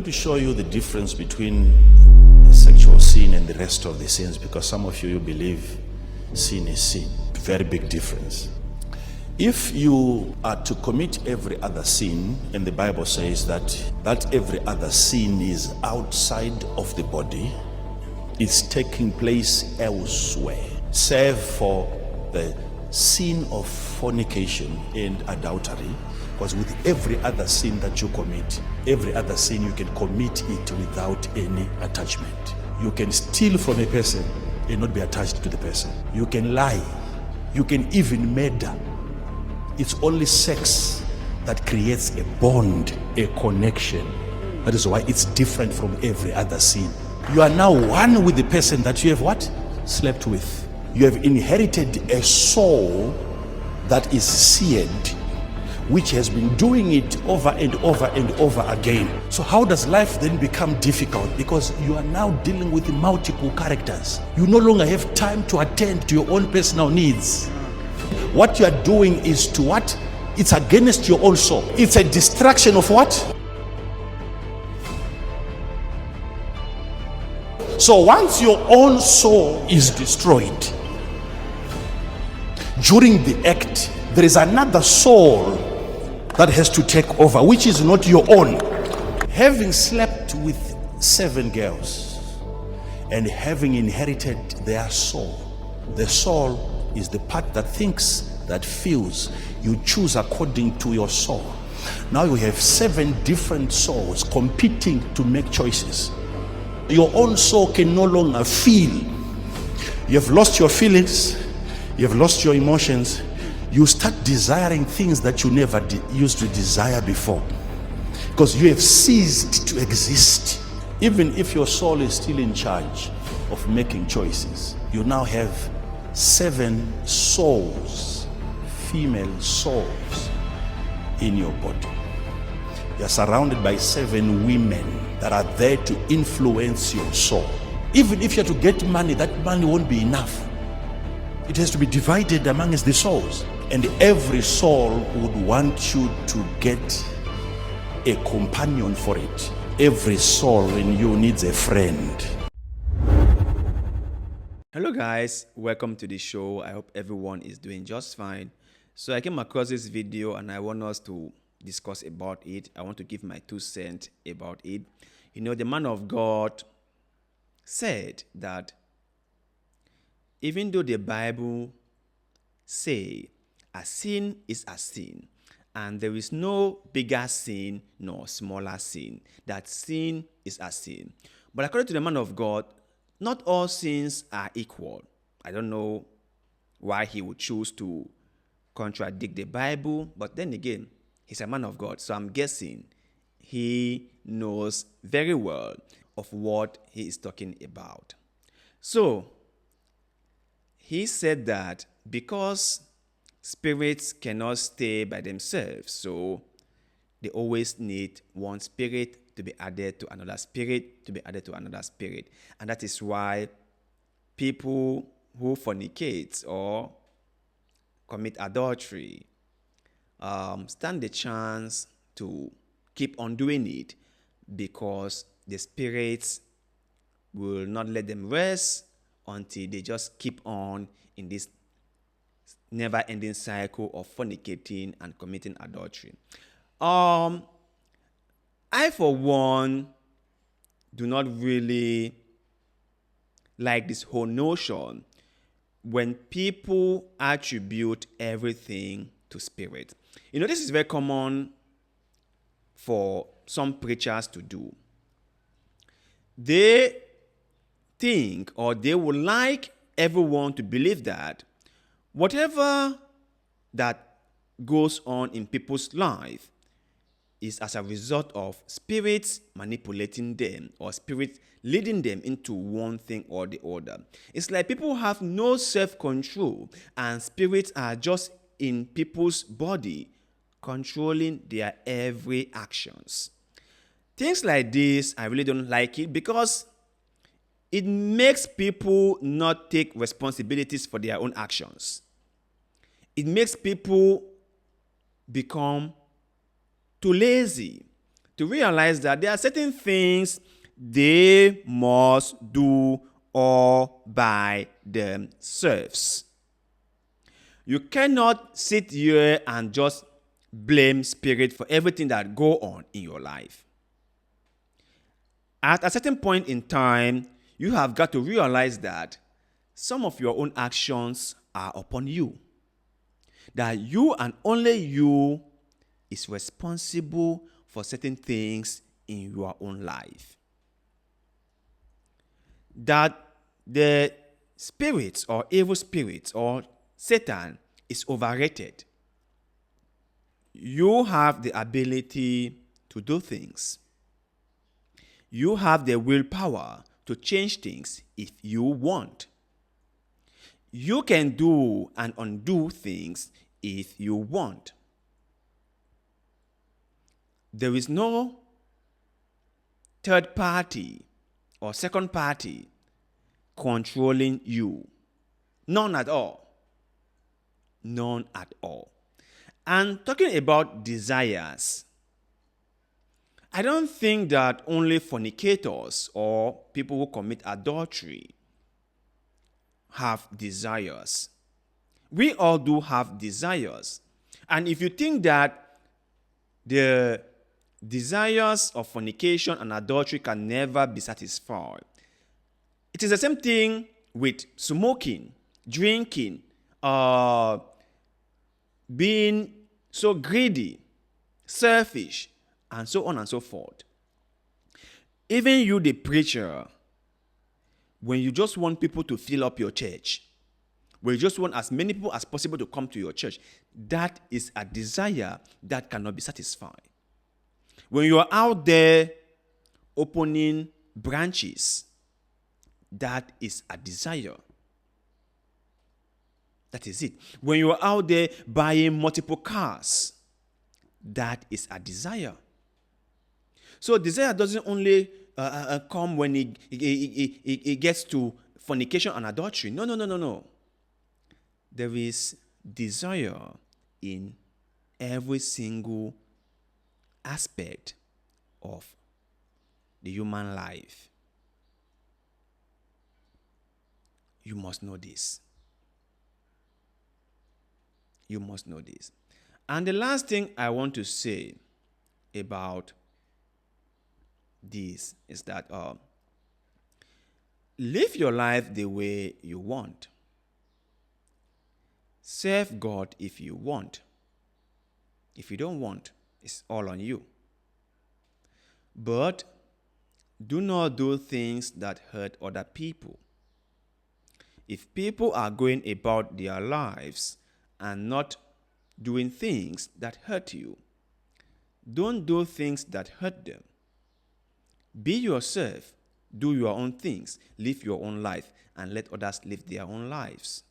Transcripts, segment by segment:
to show you the difference between sexual sin and the rest of the sins, because some of you believe sin is sin. Very big difference. If you are to commit every other sin, and the Bible says that every other sin is outside of the body, it's taking place elsewhere, save for the sin of fornication and adultery. Because with every other sin that you commit, every other sin, you can commit it without any attachment. You can steal from a person and not be attached to the person. You can lie. You can even murder. It's only sex that creates a bond, a connection. That is why it's different from every other sin. You are now one with the person that you have what? Slept with. You have inherited a soul that is seared, which has been doing it over and over and over again. So how does life then become difficult? Because you are now dealing with multiple characters. You no longer have time to attend to your own personal needs. What you are doing is to what? It's against your own soul. It's a distraction of what? So once your own soul is destroyed, during the act, there is another soul that has to take over, which is not your own. Having slept with 7 girls and having inherited their soul, the soul is the part that thinks, that feels. You choose according to your soul. Now you have 7 different souls competing to make choices. Your own soul can no longer feel. You have lost your feelings, you have lost your emotions. You start desiring things that you never used to desire before, because you have ceased to exist. Even if your soul is still in charge of making choices, you now have 7 souls, female souls in your body. You are surrounded by 7 women that are there to influence your soul. Even if you are to get money, that money won't be enough. It has to be divided amongst the souls. And every soul would want you to get a companion for it. Every soul in you needs a friend. Hello guys, welcome to the show. I hope everyone is doing just fine. So I came across this video and I want us to discuss about it. I want to give my 2 cents about it. You know, the man of God said that even though the Bible say a sin is a sin, and there is no bigger sin nor smaller sin, that sin is a sin. But according to the man of God, not all sins are equal. I don't know why he would choose to contradict the Bible, but then again, he's a man of God, so I'm guessing he knows very well of what he is talking about. So, he said that because spirits cannot stay by themselves, so they always need one spirit to be added to another spirit, to be added to another spirit. And that is why people who fornicate or commit adultery stand the chance to keep on doing it, because the spirits will not let them rest until they just keep on in this never-ending cycle of fornicating and committing adultery. I, for one, do not really like this whole notion when people attribute everything to spirit. You know, this is very common for some preachers to do. They think, or they would like everyone to believe that whatever that goes on in people's life is as a result of spirits manipulating them, or spirits leading them into one thing or the other. It's like people have no self-control, and spirits are just in people's body controlling their every actions. Things like this, I really don't like it, because it makes people not take responsibilities for their own actions. It makes people become too lazy to realize that there are certain things they must do all by themselves. You cannot sit here and just blame spirit for everything that go on in your life. At a certain point in time, you have got to realize that some of your own actions are upon you. That you and only you is responsible for certain things in your own life. That the spirits or evil spirits or Satan is overrated. You have the ability to do things. You have the willpower to change things if you want. You can do and undo things if you want. There is no third party or second party controlling you. None at all. None at all. And talking about desires, I don't think that only fornicators or people who commit adultery have desires. We all do have desires. And if you think that the desires of fornication and adultery can never be satisfied, it is the same thing with smoking, drinking, being so greedy, selfish, and so on and so forth. Even you, the preacher, when you just want people to fill up your church, when you just want as many people as possible to come to your church, that is a desire that cannot be satisfied. When you are out there opening branches, that is a desire. That is it. When you are out there buying multiple cars, that is a desire. So desire doesn't only come when it gets to fornication and adultery. No. There is desire in every single aspect of the human life. You must know this. You must know this. And the last thing I want to say about this is that live your life the way you want. Serve God if you want. If you don't want, it's all on you. But do not do things that hurt other people. If people are going about their lives and not doing things that hurt you, don't do things that hurt them. Be yourself, do your own things, live your own life, and let others live their own lives.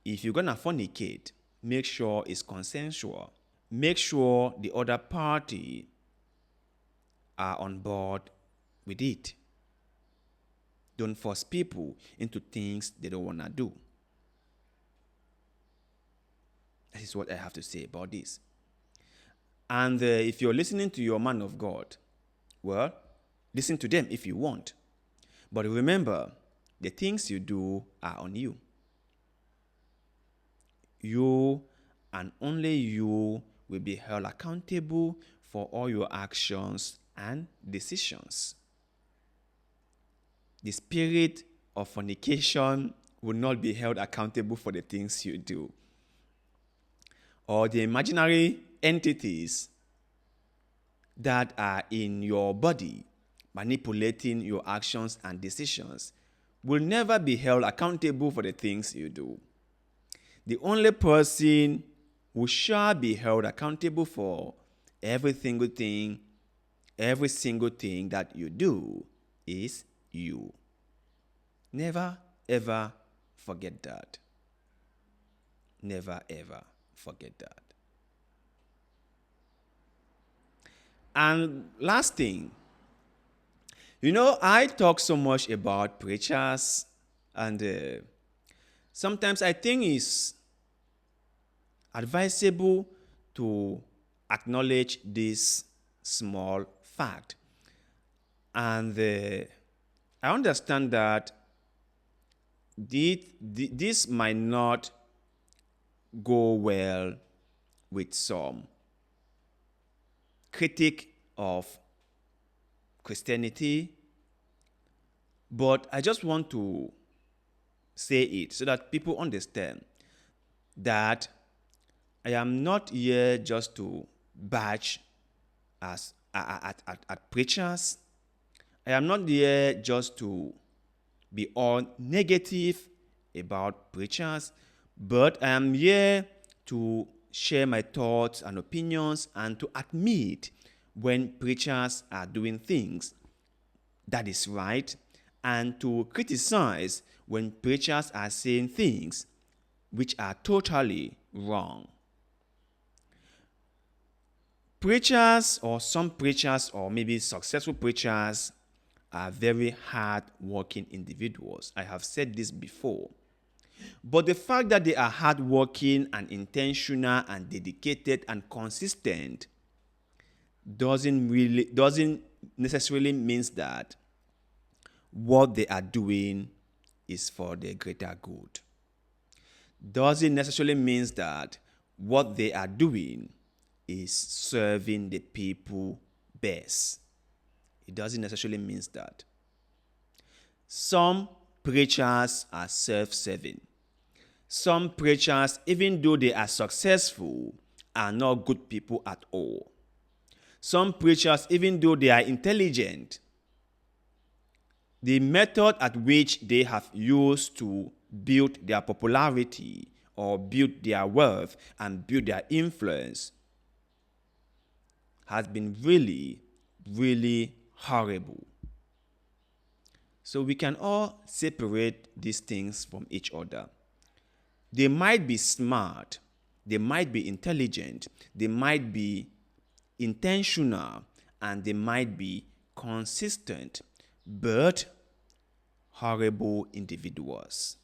If you're going to fornicate, make sure it's consensual. Make sure the other party are on board with it. Don't force people into things they don't want to do. That is what I have to say about this. And if you're listening to your man of God, well, listen to them if you want. But remember, the things you do are on you. You and only you will be held accountable for all your actions and decisions. The spirit of fornication will not be held accountable for the things you do. Or the imaginary entities that are in your body manipulating your actions and decisions will never be held accountable for the things you do. The only person who shall be held accountable for every single thing that you do is you. Never ever forget that. Never ever forget that. And last thing, I talk so much about preachers, and sometimes I think it's advisable to acknowledge this small fact. And I understand that this might not go well with some critic of Christianity, but I just want to say it so that people understand that I am not here just to bash at preachers. I am not here just to be all negative about preachers, but I am here to share my thoughts and opinions and to admit when preachers are doing things that is right, and to criticize when preachers are saying things which are totally wrong. Preachers, or some preachers, or maybe successful preachers, are very hard-working individuals. I have said this before. But the fact that they are hardworking and intentional and dedicated and consistent doesn't necessarily mean that what they are doing is for the greater good. Doesn't necessarily mean that what they are doing is serving the people best. It doesn't necessarily mean that. Some preachers are self-serving. Some preachers, even though they are successful, are not good people at all. Some preachers, even though they are intelligent, the method at which they have used to build their popularity or build their wealth and build their influence has been really, really horrible. So we can all separate these things from each other. They might be smart, they might be intelligent, they might be intentional, and they might be consistent, but horrible individuals.